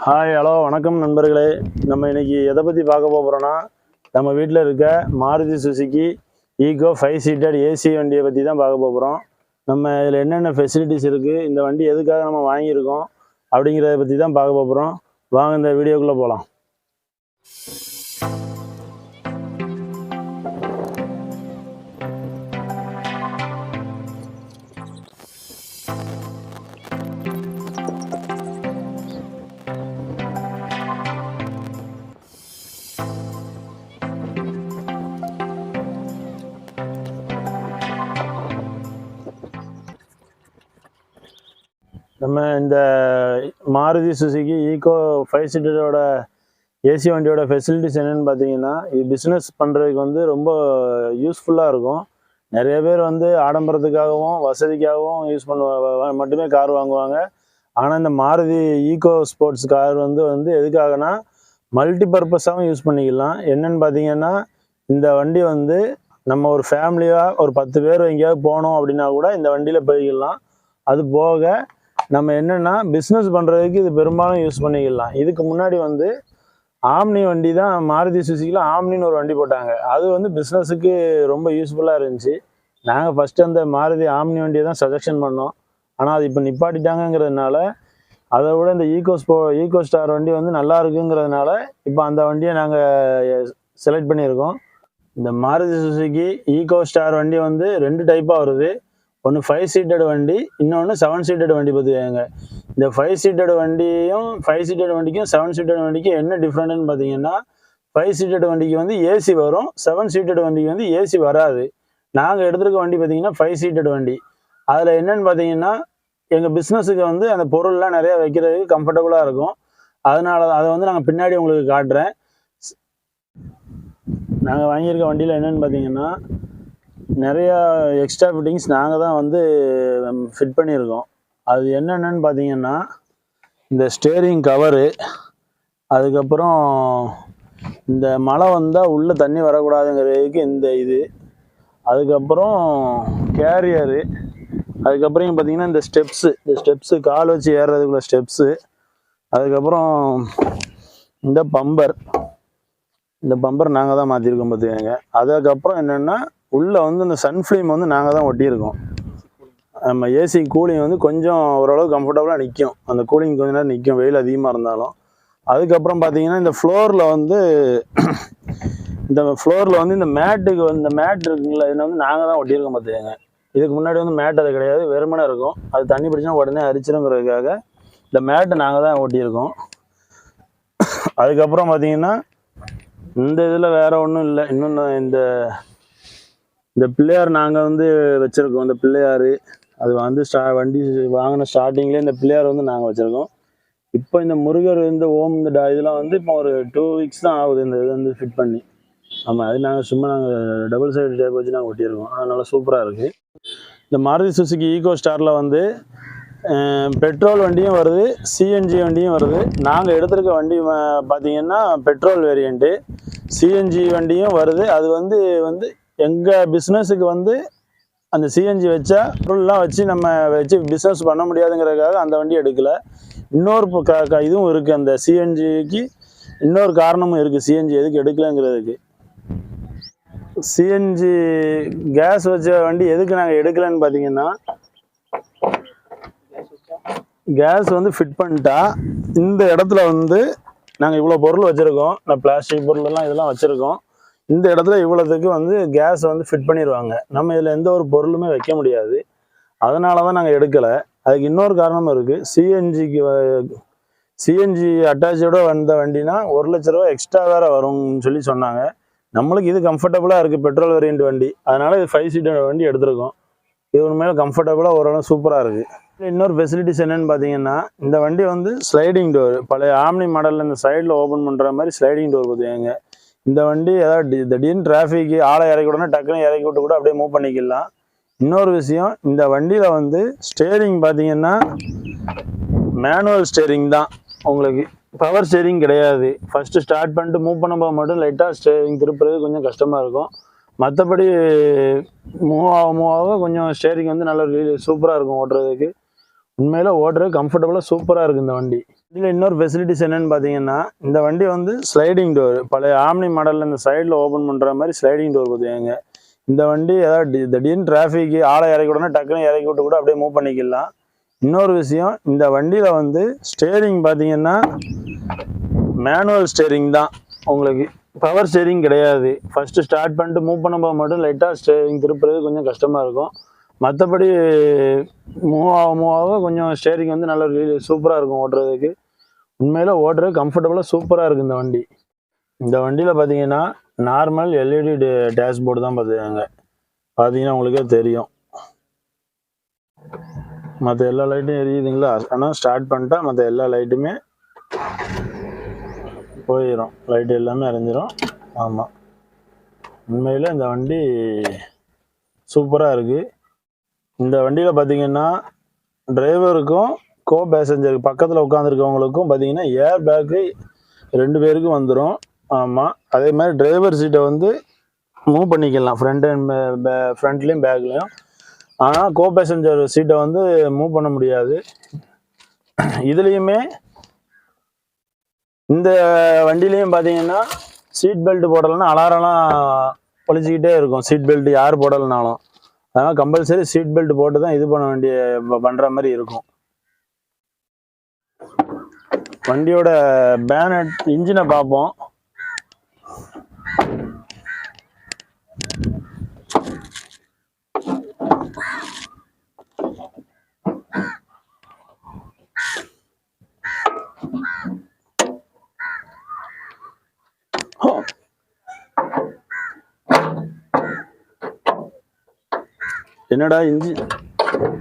Hi hello வணக்கம் நண்பர்களே. நம்ம இன்னைக்கு எதை பற்றி பார்க்க போகிறோன்னா, நம்ம வீட்டில் இருக்க Maruti Suzuki Eeco 5 seater AC வண்டியை பற்றி தான் பார்க்க போகிறோம். நம்ம இதில் என்னென்ன ஃபெசிலிட்டிஸ் இருக்குது, இந்த வண்டி எதுக்காக நம்ம வாங்கியிருக்கோம் அப்படிங்கிறத பற்றி தான் பார்க்க போகிறோம். வாங்க இந்த வீடியோக்குள்ளே போகலாம். நம்ம இந்த மாருதி சுசுகி ஈகோ 5 சீட்டரோட ஏசி வண்டியோட ஃபெசிலிட்டிஸ் என்னென்னு பார்த்தீங்கன்னா, இது பிஸ்னஸ் பண்ணுறதுக்கு வந்து ரொம்ப யூஸ்ஃபுல்லாக இருக்கும். நிறைய பேர் வந்து ஆடம்பரத்துக்காகவும் வசதிக்காகவும் மட்டுமே கார் வாங்குவாங்க. ஆனால் இந்த மாருதி ஈகோ ஸ்போர்ட்ஸ் கார் வந்து எதுக்காகனா மல்டி பர்பஸாகவும் யூஸ் பண்ணிக்கலாம். என்னென்னு பார்த்தீங்கன்னா, இந்த வண்டி வந்து நம்ம ஒரு ஃபேமிலியாக ஒரு 10 பேர் எங்கேயாவது போனோம் அப்படின்னா கூட இந்த வண்டியில் போய்க்கலாம். அது போக நம்ம என்னென்னா பிஸ்னஸ் பண்ணுறதுக்கு இது பெரும்பாலும் யூஸ் பண்ணிக்கலாம். இதுக்கு முன்னாடி வந்து ஆம்னி வண்டி தான், மாருதி சுசுகியில் ஆம்னின்னு ஒரு வண்டி போட்டாங்க. அது வந்து பிஸ்னஸுக்கு ரொம்ப யூஸ்ஃபுல்லாக இருந்துச்சு. நாங்கள் ஃபஸ்ட்டு அந்த மாருதி ஆம்னி வண்டியை தான் சஜஷன் பண்ணோம். ஆனால் அது இப்போ நிப்பாட்டிட்டாங்கிறதுனால அதை விட இந்த ஈகோ ஸ்டார் வண்டி வந்து நல்லா இருக்குங்கிறதுனால இப்போ அந்த வண்டியை நாங்கள் செலக்ட் பண்ணியிருக்கோம். இந்த மாருதி சுசுகி ஈகோ ஸ்டார் வண்டி வந்து 2 டைப்பாக வருது. ஒன்று 5 சீட்டட் வண்டி, இன்னொன்று 7 சீட்டட் வண்டி பார்த்துக்கோங்க. இந்த 5 சீட்டட் வண்டியும் 5 சீட்டட் வண்டிக்கும் 7 சீட்டட் வண்டிக்கும் என்ன டிஃப்ரெண்ட்னு பார்த்தீங்கன்னா, 5 சீட்டட் வண்டிக்கு வந்து ஏசி வரும், 7 சீட்டட் வண்டிக்கு வந்து ஏசி வராது. நாங்கள் எடுத்துருக்க வண்டி பார்த்தீங்கன்னா 5 சீட்டட் வண்டி. அதில் என்னென்னு பார்த்தீங்கன்னா, எங்கள் பிஸ்னஸுக்கு வந்து அந்த பொருள்லாம் நிறையா வைக்கிறதுக்கு கம்ஃபர்டபுளாக இருக்கும். அதனால அதை வந்து நாங்கள் பின்னாடி உங்களுக்கு காட்டுறேன். நாங்கள் வாங்கியிருக்க வண்டியில் என்னென்னு பார்த்தீங்கன்னா, நிறையா எக்ஸ்ட்ரா ஃபிட்டிங்ஸ் நாங்கள் தான் வந்து ஃபிட் பண்ணியிருக்கோம். அது என்னென்னு பார்த்தீங்கன்னா, இந்த ஸ்டேரிங் கவரு, அதுக்கப்புறம் இந்த மழை வந்தால் உள்ளே தண்ணி வரக்கூடாதுங்கிறதுக்கு இந்த இது, அதுக்கப்புறம் கேரியரு, அதுக்கப்புறம் பார்த்தீங்கன்னா இந்த ஸ்டெப்ஸு கால் வச்சு ஏறுறதுக்குள்ள ஸ்டெப்ஸு, அதுக்கப்புறம் இந்த பம்பர் நாங்கள் தான் மாற்றிருக்கோம் பார்த்துக்கோங்க. அதுக்கப்புறம் என்னென்னா, உள்ளே வந்து இந்த சன்ஃப்ளேம் வந்து நாங்கள் தான் ஒட்டியிருக்கோம். நம்ம ஏசி கூலிங் வந்து கொஞ்சம் ஓரளவு கம்ஃபர்டபுளாக நிற்கும். அந்த கூலிங் கொஞ்ச நேரம் நிற்கும், வெயில் அதிகமாக இருந்தாலும். அதுக்கப்புறம் பார்த்தீங்கன்னா, இந்த ஃப்ளோரில் வந்து இந்த மேட்டுக்கு வந்து இந்த மேட் இருக்குங்களா, இதை வந்து நாங்கள் தான் ஒட்டியிருக்கோம் பார்த்துக்கோங்க. இதுக்கு முன்னாடி வந்து மேட் அது கிடையாது, வெறுமனே இருக்கும். அது தண்ணி பிடிச்சினா உடனே அரிச்சிருங்கிறதுக்காக இந்த மேட்டை நாங்கள் தான் ஒட்டியிருக்கோம். அதுக்கப்புறம் பார்த்தீங்கன்னா, இந்த இதில் வேறு ஒன்றும் இல்லை. இன்னொன்று இந்த பிள்ளையார் நாங்கள் வந்து வச்சுருக்கோம். இந்த பிள்ளையார் அது வந்து வண்டி வாங்கின ஸ்டார்டிங்லேயே இந்த பிள்ளையார் வந்து நாங்கள் வச்சுருக்கோம். இப்போ இந்த முருகர் இந்த ஓம் இந்த இதெல்லாம் வந்து இப்போ ஒரு 2 வீக்ஸ் தான் ஆகுது இந்த இது வந்து ஃபிட் பண்ணி. ஆமாம், அது நாங்கள் டபுள் சைடு டேப் வச்சு நாங்கள் ஒட்டியிருக்கோம். அதனால் சூப்பராக இருக்குது. இந்த மாருதி சுசுகி ஈகோ ஸ்டாரில் வந்து பெட்ரோல் வண்டியும் வருது, சிஎன்ஜி வண்டியும் வருது. நாங்கள் எடுத்துருக்க வண்டி பார்த்திங்கன்னா பெட்ரோல் வேரியண்ட்டு. சிஎன்ஜி வண்டியும் வருது. அது வந்து எங்கள் பிஸ்னஸுக்கு வந்து அந்த சிஎன்ஜி வச்சா பொருள்லாம் வச்சு நம்ம பிஸ்னஸ் பண்ண முடியாதுங்கிறதுக்காக அந்த வண்டி எடுக்கலை. இன்னொரு இதுவும் இருக்குது. அந்த சிஎன்ஜிக்கு இன்னொரு காரணமும் இருக்குது, சிஎன்ஜி எதுக்கு எடுக்கலைங்கிறதுக்கு. சிஎன்ஜி கேஸ் வச்ச வண்டி எதுக்கு நாங்கள் எடுக்கலைன்னு பார்த்தீங்கன்னா, கேஸ் வந்து ஃபிட் பண்ணிட்டா இந்த இடத்துல வந்து நாங்கள் இவ்வளோ பொருள் வச்சுருக்கோம். நான் பிளாஸ்டிக் பொருளெல்லாம் இதெல்லாம் வச்சுருக்கோம். இந்த இடத்துல இவ்வளோத்துக்கு வந்து கேஸ் வந்து ஃபிட் பண்ணிடுவாங்க. நம்ம இதில் எந்த ஒரு பொருளுமே வைக்க முடியாது. அதனால தான் நாங்கள் எடுக்கலை. அதுக்கு இன்னொரு காரணமும் இருக்குது. சிஎன்ஜி அட்டாச்சோட வந்த வண்டினா 1 லட்ச ரூபா எக்ஸ்ட்ரா வேறு வரும்னு சொல்லி சொன்னாங்க. நம்மளுக்கு இது கம்ஃபர்டபுளாக இருக்குது, பெட்ரோல் வேரியண்ட் வண்டி. அதனால் இது 5 சீட்டர் வண்டி எடுத்திருக்கோம். இது உண்மையில கம்ஃபர்டபுளாக ஓரளவு சூப்பராக இருக்குது. இன்னொரு ஃபெசிலிட்டிஸ் என்னென்னு பார்த்தீங்கன்னா, இந்த வண்டி வந்து ஸ்லைடிங் டோர், பழைய ஆம்னி மாடலில் இந்த சைடில் ஓப்பன் பண்ணுற மாதிரி ஸ்லைடிங் டோர் பார்த்துக்கோங்க. இந்த வண்டி ஏதாவது திடீர்னு டிராஃபிக்கு ஆளை இறக்கி விடனே டக்குன்னு இறக்கி விட்டு கூட அப்படியே மூவ் பண்ணிக்கலாம். இன்னொரு விஷயம், இந்த வண்டியில் வந்து ஸ்டேரிங் பார்த்தீங்கன்னா மேனுவல் ஸ்டேரிங் தான். உங்களுக்கு பவர் ஸ்டேரிங் கிடையாது. ஃபஸ்ட்டு ஸ்டார்ட் பண்ணிட்டு மூவ் பண்ணும்போது மட்டும் லைட்டாக ஸ்டேரிங் திருப்புறது கொஞ்சம் கஷ்டமாக இருக்கும். மற்றபடி மூவ் ஆக கொஞ்சம் ஸ்டேரிங் வந்து நல்லா சூப்பராக இருக்கும் ஓட்டுறதுக்கு. உண்மையில் ஓட்டுறது கம்ஃபர்டபுளாக சூப்பராக இருக்குது இந்த வண்டி. இதில் இன்னொரு ஃபெசிலிட்டிஸ் என்னென்னு பார்த்தீங்கன்னா, இந்த வண்டி வந்து ஸ்லைடிங் டோர், பழைய ஆம்னி மாடலில் இந்த சைடில் ஓப்பன் பண்ணுற மாதிரி ஸ்லைடிங் டோர் பார்த்துக்கங்க. இந்த வண்டி ஏதாவது திடீர்னு டிராஃபிக்கு ஆளை இறக்கி விடணும், டக்குன்னு இறக்கி விட்டு கூட அப்படியே மூவ் பண்ணிக்கலாம். இன்னொரு விஷயம், இந்த வண்டியில் வந்து ஸ்டேரிங் பார்த்தீங்கன்னா மேனுவல் ஸ்டேரிங் தான், உங்களுக்கு பவர் ஸ்டேரிங் கிடையாது. ஃபஸ்ட்டு ஸ்டார்ட் பண்ணிட்டு மூவ் பண்ணும்போது மட்டும் லைட்டாக ஸ்டேரிங் திருப்புறது கொஞ்சம் கஷ்டமாக இருக்கும். மற்றபடி மூவ் ஆக கொஞ்சம் ஸ்டேரிங் வந்து நல்ல சூப்பராக இருக்கும் ஓட்டுறதுக்கு. உண்மையில் ஓட்டுறது கம்ஃபர்டபுளாக சூப்பராக இருக்குது இந்த வண்டி. இந்த வண்டியில் பார்த்தீங்கன்னா நார்மல் எல்இடி டேஷ்போர்டு தான் பார்த்துக்காங்க. பார்த்தீங்கன்னா உங்களுக்கே தெரியும், மற்ற எல்லா லைட்டும் எரியுதுங்களா. ஆனால் ஸ்டார்ட் பண்ணிட்டா மற்ற எல்லா லைட்டுமே போயிடும், லைட்டு எல்லாமே எரிஞ்சிடும். ஆமாம், உண்மையில் இந்த வண்டி சூப்பராக இருக்குது. இந்த வண்டியில் பார்த்தீங்கன்னா டிரைவருக்கும் கோ பேசஞ்சருக்கு பக்கத்தில் உட்காந்துருக்கவங்களுக்கும் பார்த்தீங்கன்னா ஏர் பேக்கு 2 பேருக்கும் வந்துடும். ஆமாம், அதே மாதிரி டிரைவர் சீட்டை வந்து மூவ் பண்ணிக்கலாம் ஃப்ரண்ட்லேயும் பேக்லேயும். ஆனால் கோ பேசஞ்சர் சீட்டை வந்து மூவ் பண்ண முடியாது. இதுலேயுமே இந்த வண்டிலையும் பார்த்தீங்கன்னா சீட் பெல்ட் போடலைன்னா அலாரம்லாம் ஒழிச்சிக்கிட்டே இருக்கும். சீட் பெல்ட் யார் போடலைனாலும், அதனால் கம்பல்சரி சீட் பெல்ட் போட்டு தான் இது பண்ணுற மாதிரி இருக்கும். வண்டியோட பேனட் இன்ஜினை பார்ப்போம்.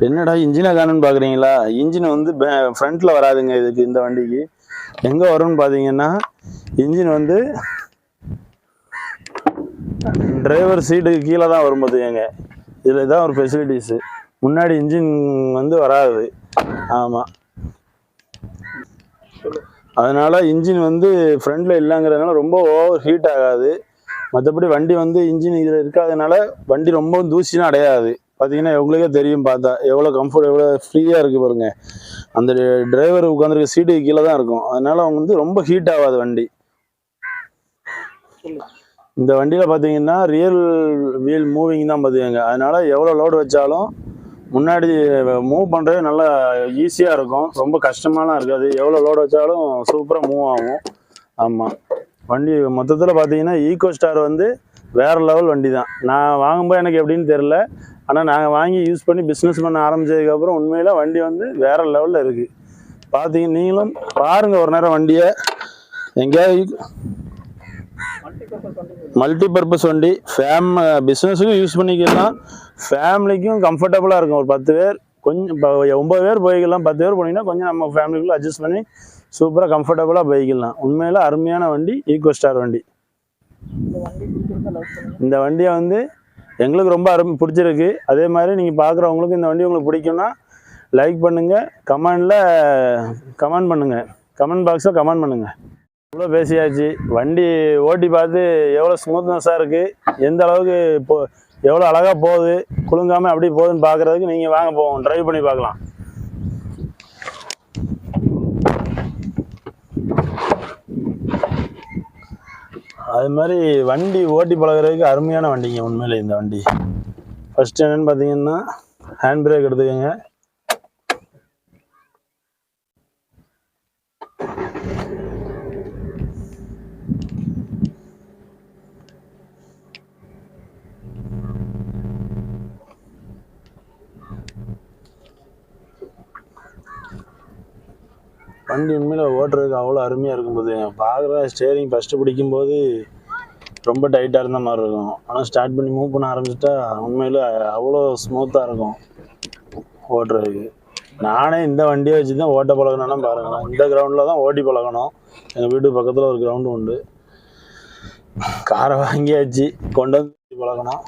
என்னடா இன்ஜினை காணுன்னு பார்க்குறீங்களா? இன்ஜின் வந்து ஃப்ரண்ட்டில் வராதுங்க. இதுக்கு இந்த வண்டிக்கு எங்கே வரும்னு பார்த்தீங்கன்னா, இன்ஜின் வந்து டிரைவர் சீட்டுக்கு கீழே தான் வரும் பார்த்துக்கங்க. இதில் தான் ஒரு ஃபெசிலிட்டிஸு. முன்னாடி இன்ஜின் வந்து வராது. ஆமாம், அதனால் இன்ஜின் வந்து ஃப்ரண்ட்டில் இல்லைங்கிறதுனால ரொம்ப ஓவர் ஹீட் ஆகாது. மற்றபடி வண்டி வந்து இன்ஜின் இதில் இருக்காதனால வண்டி ரொம்ப தூசினா அடையாது. பார்த்தீங்கன்னா உங்களுக்கே தெரியும், பார்த்தா எவ்வளோ கம்ஃபர்ட், எவ்வளோ ஃப்ரீயாக இருக்குது பாருங்க. அந்த டிரைவர் உட்காந்துருக்க சீட்டுக்கு கீழே தான் இருக்கும். அதனால அவங்க வந்து ரொம்ப ஹீட் ஆகாது வண்டி. இந்த வண்டியில் பார்த்தீங்கன்னா ரியல் வீல் மூவிங் தான் பார்த்துக்கங்க. அதனால எவ்வளோ லோடு வச்சாலும் முன்னாடி மூவ் பண்ணுறது நல்லா ஈஸியாக இருக்கும். ரொம்ப கஷ்டமாலாம் இருக்காது. எவ்வளோ லோடு வச்சாலும் சூப்பராக மூவ் ஆகும். ஆமாம், வண்டி மொத்தத்தில் பார்த்தீங்கன்னா ஈகோ ஸ்டார் வந்து வேறு லெவல் வண்டி தான். நான் வாங்கும்போது எனக்கு எப்படின்னு தெரில, ஆனால் நாங்கள் வாங்கி யூஸ் பண்ணி பிஸ்னஸ் பண்ண ஆரம்பித்ததுக்கப்புறம் உண்மையில் வண்டி வந்து வேறு லெவலில் இருக்குது. பார்த்தீங்க, நீங்களும் பாருங்கள் ஒரு நேரம் வண்டியை. எங்கேயாவது மல்டி பர்பஸ் வண்டி, பிஸ்னஸுக்கும் யூஸ் பண்ணிக்கலாம், ஃபேமிலிக்கும் கம்ஃபர்டபுளாக இருக்கும். ஒரு 10 பேர், கொஞ்சம் 9 பேர் போய்க்கலாம். 10 பேர் போனீங்கன்னா கொஞ்சம் நம்ம ஃபேமிலிக்குள்ளே அட்ஜஸ்ட் பண்ணி சூப்பராக கம்ஃபர்டபுளாக போய்க்கலாம். உண்மையில் அருமையான வண்டி ஈகோ ஸ்டார் வண்டி. இந்த வண்டியை வந்து எங்களுக்கு ரொம்ப பிடிச்சிருக்கு. அதே மாதிரி நீங்கள் பார்க்குறவங்களுக்கு இந்த வண்டி உங்களுக்கு பிடிக்கும்னா லைக் பண்ணுங்கள், கமெண்ட் பண்ணுங்கள், கமெண்ட் பாக்ஸில் கமெண்ட் பண்ணுங்கள். இவ்வளோ பேசியாச்சு. வண்டி ஓட்டி பார்த்து எவ்வளோ ஸ்மூத்னஸாக இருக்குது, எந்த அளவுக்கு எவ்வளோ அழகாக போகுது, குலுங்காமல் அப்படி போகுதுன்னு பார்க்குறதுக்கு நீங்கள் வாங்க போவோம், ட்ரைவ் பண்ணி பார்க்கலாம். அது மாதிரி வண்டி ஓட்டி பழகிறதுக்கு அருமையான வண்டிங்க உண்மையிலே இந்த வண்டி. ஃபஸ்ட்டு என்னென்னு பார்த்தீங்கன்னா ஹேண்ட் பிரேக் எடுத்துக்கோங்க. வண்டி உண்மையில் ஓட்டுறதுக்கு அவ்வளோ அருமையாக இருக்கும்போது பார்க்குற ஸ்டேரிங் ஃபஸ்ட்டு பிடிக்கும்போது ரொம்ப டைட்டாக இருந்த மாதிரி இருக்கும். ஆனால் ஸ்டார்ட் பண்ணி மூவ் பண்ண ஆரம்பிச்சிட்டா உண்மையில் அவ்வளோ ஸ்மூத்தாக இருக்கும் ஓட்டுறதுக்கு. நானே இந்த வண்டியை வச்சு தான் ஓட்ட பழகணும்னா பாருங்களேன். இந்த கிரவுண்டில் தான் ஓட்டி பழகணும். எங்கள் வீட்டு பக்கத்தில் ஒரு கிரவுண்டு உண்டு. காரை வாங்கியாச்சு, கொண்டு வந்து பழகணும்.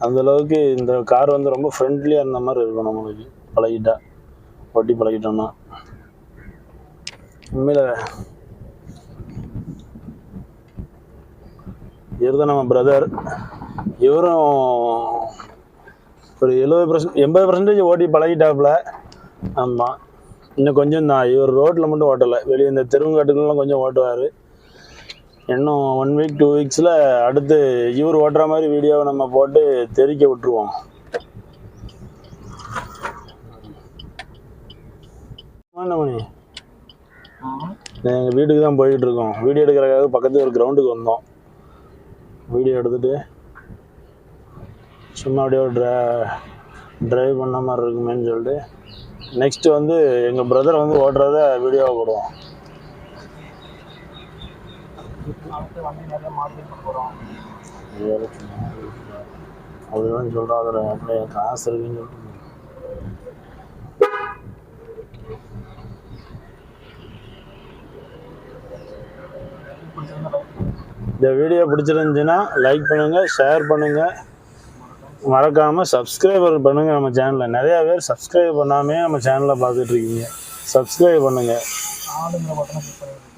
அந்தளவுக்கு இந்த கார் வந்து ரொம்ப ஃப்ரெண்ட்லியாக இருந்த மாதிரி இருக்கும் நம்மளுக்கு ஓட்டி பழகிட்டோம்னா. உண்மையில் இவர் தான் நம்ம பிரதர். இவரும் ஒரு 70% 80% ஓட்டி பழகிட்டாப்புல. ஆமாம், இன்னும் கொஞ்சம் தான். இவர் ரோட்டில் மட்டும் ஓட்டலை, வெளியே இந்த தெருவுங்காட்டுக்குலாம் கொஞ்சம் ஓட்டுவார். இன்னும் 1 வீக் 2 வீக்ஸில் அடுத்து இவர் ஓட்டுற மாதிரி வீடியோவை நம்ம போட்டு தெரிக்க விட்டுருவோம். என்ன மணி, எங்கள் வீட்டுக்கு தான் போய்கிட்டு இருக்கோம். வீடியோ எடுக்கிறதுக்காக பக்கத்து ஒரு கிரவுண்டுக்கு வந்தோம். வீடியோ எடுத்துகிட்டு சும்மா அப்படியே ஒரு ட்ரைவ் பண்ண மாதிரி இருக்குமேன்னு சொல்லிட்டு நெக்ஸ்ட்டு வந்து எங்கள் பிரதர் வந்து ஓட்டுறத வீடியோவை போடுவோம். அப்படிதான் சொல்கிறோம். அதில் அப்படியே காசு இருக்குன்னு சொல்லிட்டு இந்த வீடியோ பிடிச்சிருந்துச்சுன்னா லைக் பண்ணுங்கள், ஷேர் பண்ணுங்கள், மறக்காமல் சப்ஸ்கிரைபர் பண்ணுங்கள். நம்ம சேனலில் நிறையா பேர் சப்ஸ்கிரைப் பண்ணாமே நம்ம சேனலில் பார்த்துட்ருக்கீங்க. சப்ஸ்கிரைப் பண்ணுங்கள்.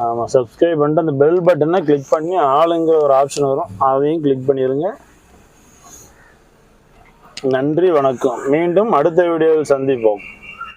ஆமாம், சப்ஸ்கிரைப் பண்ணிட்டு அந்த பெல் பட்டனை கிளிக் பண்ணி ஆளுங்கிற ஒரு ஆப்ஷன் வரும், அதையும் கிளிக் பண்ணிடுங்க. நன்றி, வணக்கம். மீண்டும் அடுத்த வீடியோவில் சந்திப்போம்.